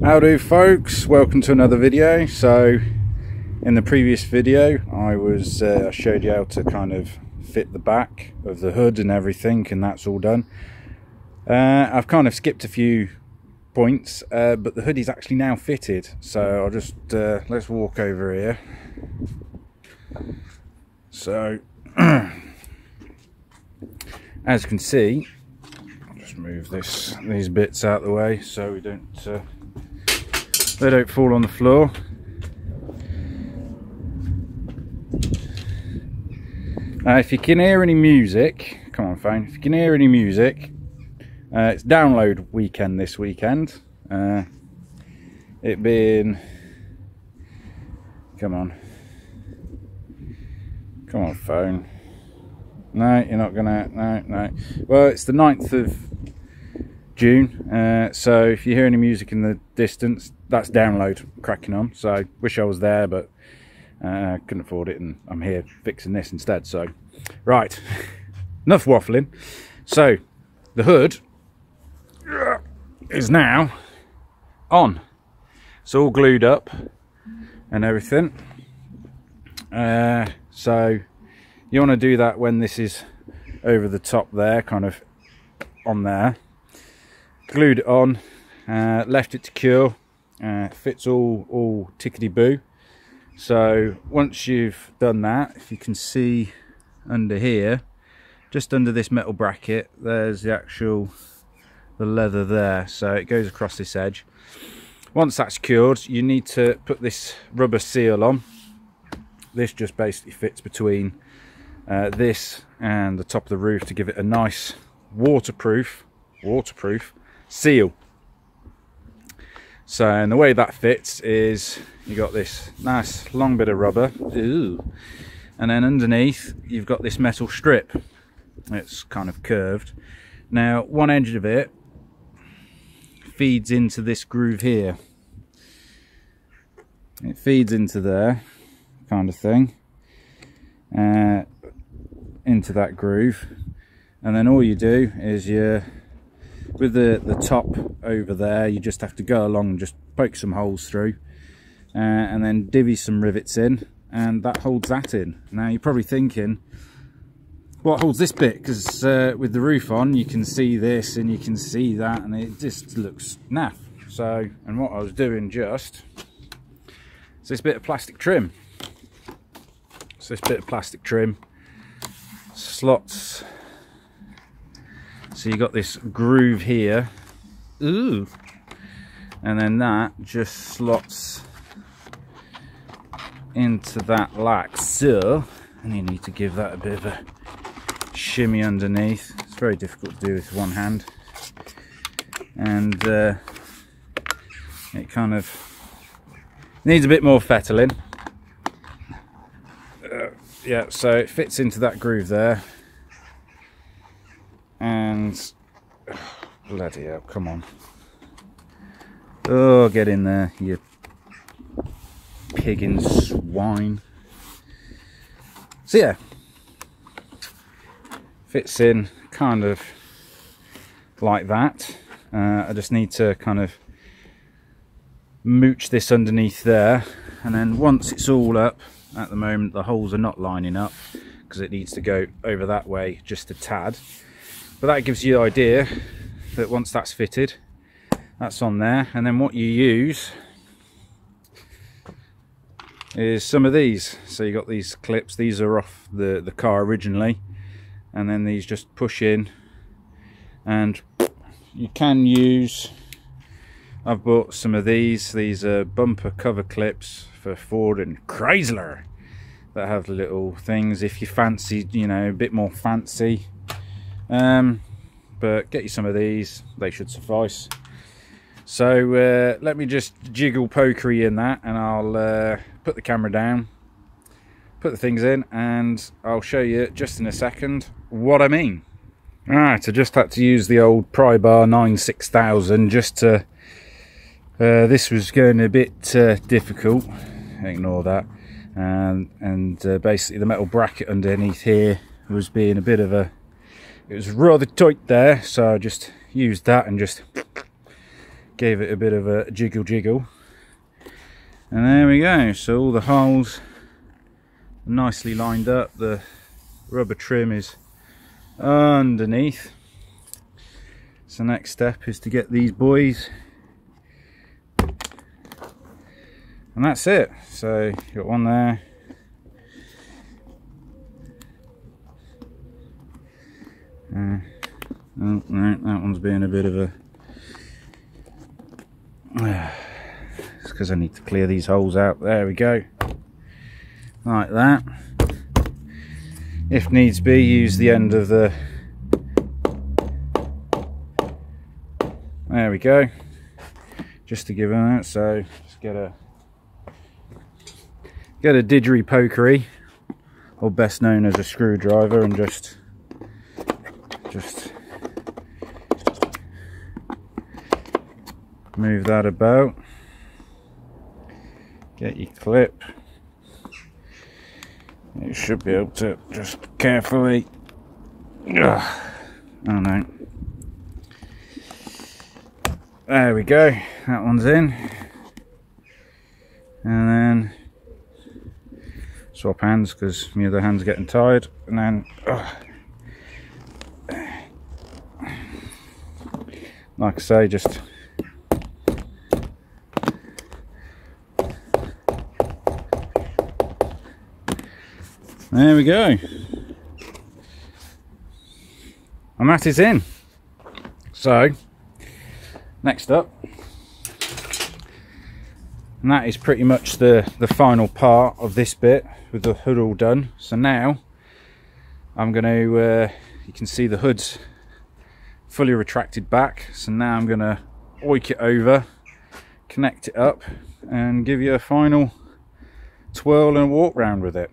Howdy folks, welcome to another video. So in the previous video I showed you how to kind of fit the back of the hood and everything, and that's all done. I've kind of skipped a few points, but the hood is actually now fitted, so I'll just let's walk over here. So as you can see, I'll just move these bits out of the way so we don't they don't fall on the floor. Now if you can hear any music, come on phone, if you can hear any music, it's download weekend this weekend. It been, come on phone, no you're not gonna, no, well it's the 9th of June, so if you hear any music in the distance, that's download cracking on. So wish I was there, but couldn't afford it, and I'm here fixing this instead. So right, enough waffling. So the hood is now on, it's all glued up and everything. So you want to do that when this is over the top there, kind of on there. Glued it on, left it to cure. Fits all tickety-boo. So once you've done that, if you can see under here, just under this metal bracket, there's the leather there, so it goes across this edge. Once that's cured, you need to put this rubber seal on. This just basically fits between this and the top of the roof to give it a nice waterproof seal. So, and the way that fits is you got this nice long bit of rubber, ooh, and then underneath you've got this metal strip. It's kind of curved. Now one edge of it feeds into this groove here. It feeds into there, kind of thing, into that groove, and then all you do is with the top over there, you just have to go along and just poke some holes through, and then divvy some rivets in, and that holds that in. Now you're probably thinking, what holds this bit? Because with the roof on, you can see this and you can see that, and it just looks naff. So, and what I was doing just is this bit of plastic trim. So this bit of plastic trim slots. So you got this groove here, ooh, and then that just slots into that like so, and you need to give that a bit of a shimmy underneath. It's very difficult to do with one hand, and it kind of needs a bit more fettling. Yeah, so it fits into that groove there. And bloody hell, come on, oh get in there, you pigging swine. So yeah, fits in kind of like that. I just need to kind of mooch this underneath there, and then once it's all up, at the moment the holes are not lining up because it needs to go over that way just a tad. But that gives you the idea that once that's fitted, that's on there. And then what you use is some of these. So you got these clips, these are off the car originally, and then these just push in, and you can use, I've bought some of these are bumper cover clips for Ford and Chrysler that have little things if you fancy, you know, a bit more fancy. But get you some of these, they should suffice. So let me just jiggle pokery in that, and I'll put the camera down, put the things in, and I'll show you just in a second what I mean. Alright, I just had to use the old pry bar 96000 just to this was going a bit difficult, ignore that, and basically the metal bracket underneath here was being a bit of a, it was rather tight there, so I just used that and just gave it a bit of a jiggle, and there we go. So all the holes are nicely lined up, the rubber trim is underneath. So next step is to get these boys, and that's it. So you got one there, oh no, that one's being a bit of a it's because I need to clear these holes out. There we go, like that. If needs be, use the end of the, there we go, just to give them that. So just get a didgeridoo, or best known as a screwdriver, and just move that about. Get your clip. You should be able to just carefully. Oh no. There we go. That one's in. And then swap hands because my other hand's getting tired. And then, like I say, just there we go. And that is in. So next up, and that is pretty much the final part of this bit with the hood all done. So now I'm going to, you can see the hood's fully retracted back. So now I'm going to oik it over, connect it up, and give you a final twirl and a walk round with it.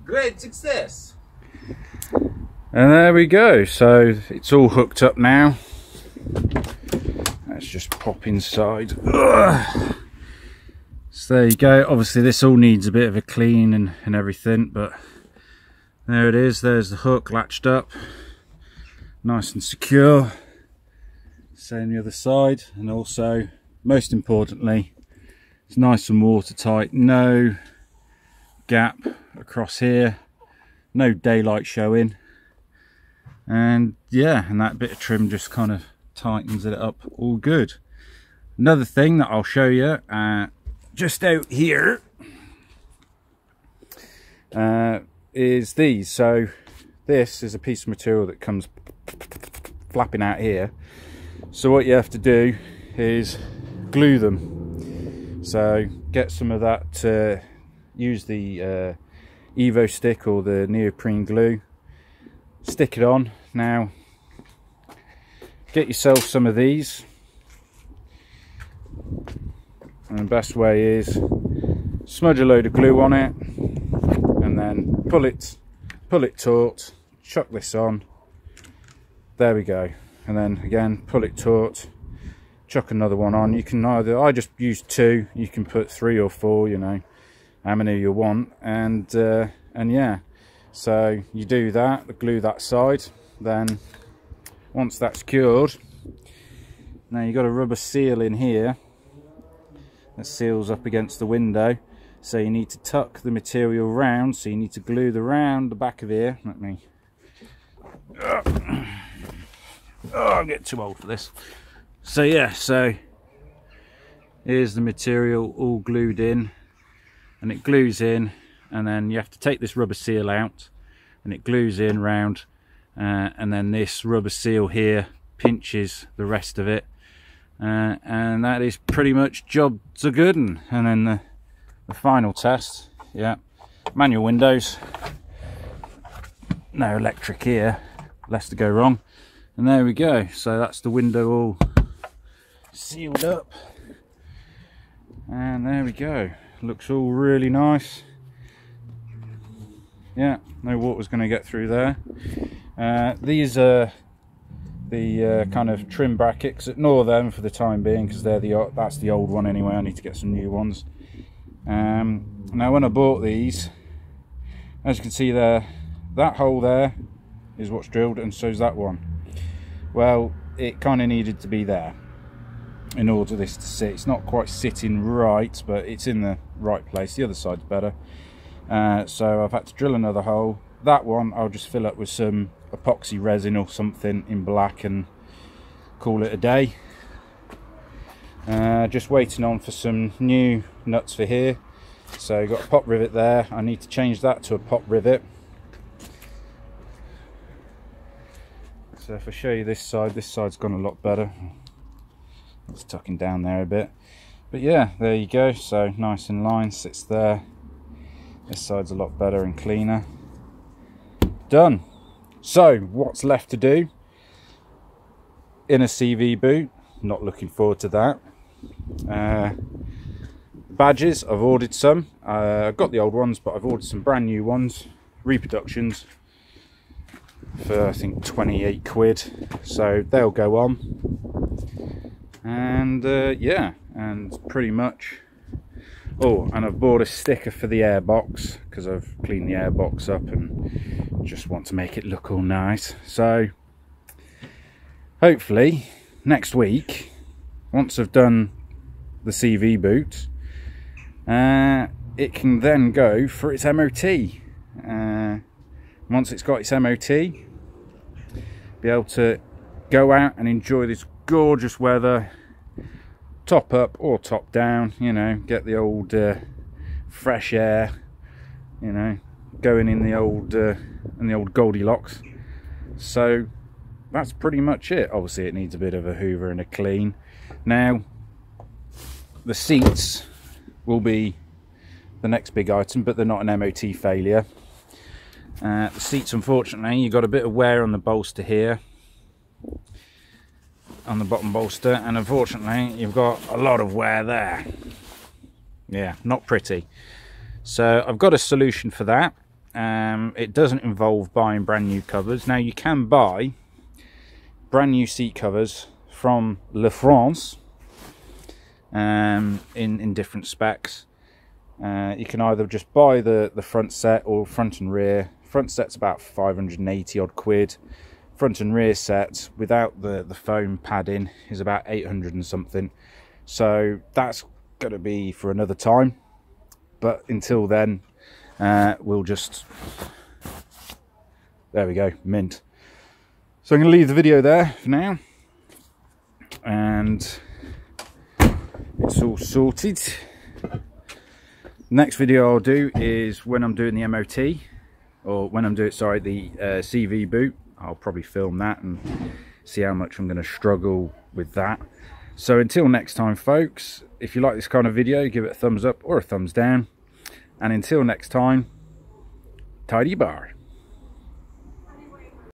Great success. And there we go. So it's all hooked up now. Let's just pop inside. Ugh. So there you go. Obviously this all needs a bit of a clean and everything, but there it is. There's the hook latched up, nice and secure. Same the other side, and also most importantly, it's nice and watertight. No gap across here, no daylight showing, and yeah, and that bit of trim just kind of tightens it up all good. Another thing that I'll show you just out here is these. So this is a piece of material that comes flapping out here, so what you have to do is glue them. So get some of that, use the Evo stick or the neoprene glue, stick it on. Now get yourself some of these, and the best way is smudge a load of glue on it, and then pull it taut, chuck this on. There we go. And then again, pull it taut, chuck another one on. You can either, I just use 2, you can put 3 or 4, you know, how many you want. And yeah, so you do that, glue that side. Then once that's cured, now you've got a rubber seal in here that seals up against the window, so you need to tuck the material round. So you need to glue the back of here. Let me, I'm getting too old for this. So yeah, so Here's the material all glued in, and it glues in, and then you have to take this rubber seal out and it glues in round, and then this rubber seal here pinches the rest of it, and that is pretty much job's a good one. And then the final test, yeah, manual windows, no electric here, less to go wrong, and there we go. So that's the window all sealed up, and there we go. Looks all really nice. Yeah, no water's going to get through there. These are the kind of trim brackets. Ignore them for the time being, because that's the old one anyway. I need to get some new ones. Now when I bought these, as you can see there, that hole there is what's drilled, and so's that one. Well, it kind of needed to be there in order for this to sit. It's not quite sitting right, but it's in the right place. The other side's better. So I've had to drill another hole. That one I'll just fill up with some epoxy resin or something in black and call it a day. Just waiting on for some new nuts for here. So got a pop rivet there. I need to change that to a pop rivet. So if I show you this side's gone a lot better. It's tucking down there a bit, but yeah, there you go. So nice in line, sits there. This side's a lot better and cleaner. Done. So what's left to do? In a CV boot, not looking forward to that. Badges, I've ordered some. I've got the old ones, but I've ordered some brand new ones, reproductions, for I think 28 quid. So they'll go on. And yeah, and pretty much. Oh, and I've bought a sticker for the airbox, because I've cleaned the airbox up and just want to make it look all nice. So hopefully next week, once I've done the CV boot, it can then go for its MOT. Once it's got its MOT, be able to go out and enjoy this gorgeous weather, top up or top down, you know, get the old fresh air, you know, going in the old Goldilocks. So that's pretty much it. Obviously it needs a bit of a hoover and a clean. Now the seats will be the next big item, but they're not an MOT failure. The seats, unfortunately, you've got a bit of wear on the bolster here, on the bottom bolster, and unfortunately you've got a lot of wear there. Yeah, not pretty. So I've got a solution for that. It doesn't involve buying brand new covers. Now you can buy brand new seat covers from La France in different specs. You can either just buy the front set or front and rear. Front set's about 580 odd quid. Front and rear set without the foam padding is about 800 and something. So that's going to be for another time, but until then we'll just, there we go, mint. So I'm going to leave the video there for now, and it's all sorted. Next video I'll do is when I'm doing the MOT, or when I'm doing, sorry, the CV boot. I'll probably film that and see how much I'm going to struggle with that. So until next time, folks, if you like this kind of video, give it a thumbs up or a thumbs down. And until next time, tidy bar.